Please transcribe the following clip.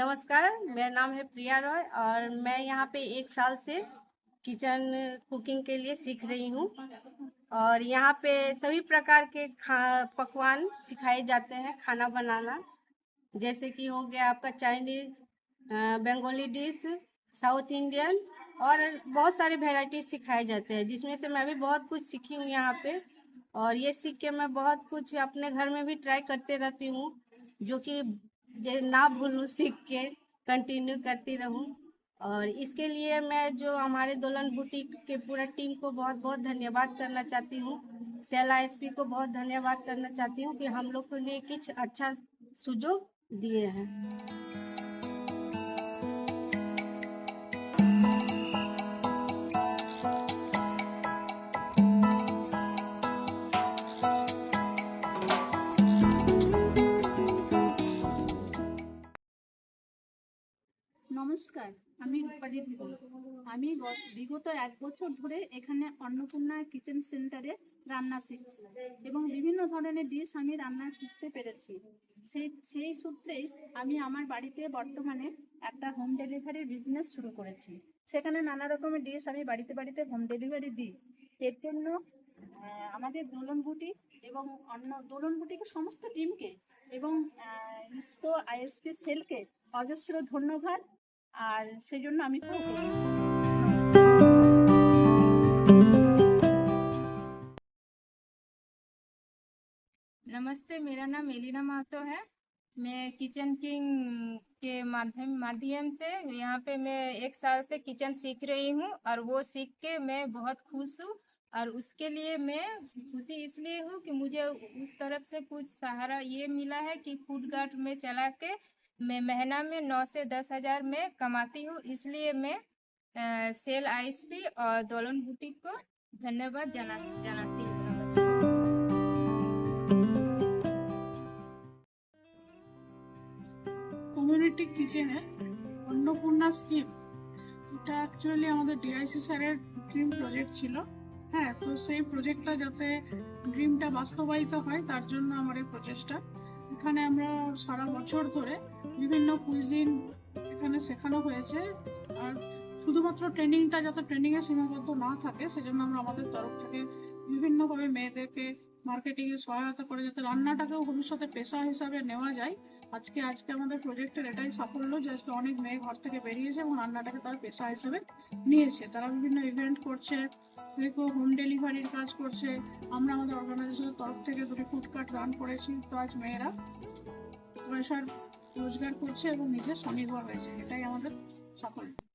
नमस्कार, मेरा नाम है प्रिया रॉय और मैं यहाँ पे 1 साल से किचन कुकिंग के लिए सीख रही हूँ। और यहाँ पे सभी प्रकार के पकवान सिखाए जाते हैं, खाना बनाना। जैसे कि हो गया आपका Chinese, Bengali dish, south Indian और बहुत सारे वेराइटी सिखाए जाते हैं, जिसमें से मैं भी बहुत कुछ सीखी हूँ यहाँ पे। और ये सीख के मैं बहुत कुछ अपने घर में भी ट्राई करते रहती हूँ, जो कि ना भूलूँ, सीख के कंटिन्यू करती रहूँ। और इसके लिए मैं जो हमारे दोलन बुटीक के पूरा टीम को बहुत बहुत धन्यवाद करना चाहती हूँ। सेल आईएसपी को बहुत धन्यवाद करना चाहती हूँ कि हम लोग के लिए कुछ अच्छा सुजोग दिए हैं। নমস্কার, আমি রূপালী ভিগো। আমি বিগত 1 বছর ধরে এখানে অন্নপূর্ণা কিচেন সেন্টারে রান্না শিখছি এবং বিভিন্ন ধরনের ডিশ আমি রান্না শিখতে পেরেছি। সেই সূত্রেই আমি আমার বাড়িতে বর্তমানে একটা হোম ডেলিভারির বিজনেস শুরু করেছি। সেখানে নানা রকমের ডিশ আমি বাড়িতে বাড়িতে হোম ডেলিভারি দিই। এর জন্য আমাদের দোলন বুটিক এবং দোলন বুটিকের সমস্ত টিমকে এবং ইসকো আইএসপি সেলকে অজস্র ধন্যবাদ। আর সেই জন্য আমি খুব উপকৃত। नमस्ते, मेरा नाम एलिना महतो है। मैं किचन किंग के माध्यम से यहाँ पे मैं 1 साल से किचन सीख रही हूँ और वो सीख के मैं बहुत खुश हूँ। और उसके लिए मैं खुशी इसलिए हूँ कि मुझे उस तरफ से कुछ सहारा ये मिला है कि फूड कार्ट में चला के मैं महीना में 9 से 10 हज़ार में कमाती हूँ। इसलिए मैं सेल आईएसपी और दोलन बुटीक को धन्यवाद जनाती हूँ। কমিউনিটি কিচেনের অন্নপূর্ণা স্কিম, এটা অ্যাকচুয়ালি আমাদের ডিআইসি স্যারের ড্রিম প্রজেক্ট ছিল। হ্যাঁ, তো সেই প্রজেক্টটা যাতে ড্রিমটা বাস্তবায়িত হয় তার জন্য আমার এই প্রচেষ্টা। এখানে আমরা সারা বছর ধরে বিভিন্ন কুইজিন এখানে শেখানো হয়েছে। আর শুধুমাত্র ট্রেনিংটা যাতে ট্রেনিংয়ে সীমাবদ্ধ না থাকে সেজন্য আমরা আমাদের তরফ থেকে বিভিন্নভাবে মেয়েদেরকে মার্কেটিংয়ে সহায়তা করে যাতে রান্নাটাকেও ভবিষ্যতে পেশা হিসাবে নেওয়া যায়। আজকে আমাদের প্রজেক্টের এটাই সাফল্য যে আজকে অনেক মেয়ে ঘর থেকে বেরিয়েছে এবং রান্নাটাকে তারা পেশা হিসেবে নিয়েছে। তারা বিভিন্ন ইভেন্ট করছে, কেউ হোম ডেলিভারির কাজ করছে। আমরা আমাদের অর্গানাইজেশনের তরফ থেকে 2টি ফুড কার্ট রান করেছি। তো আজ মেয়েরা পয়সার রোজগার করছে এবং নিজে স্বনির্ভর হয়েছে। এটাই আমাদের সাফল্য।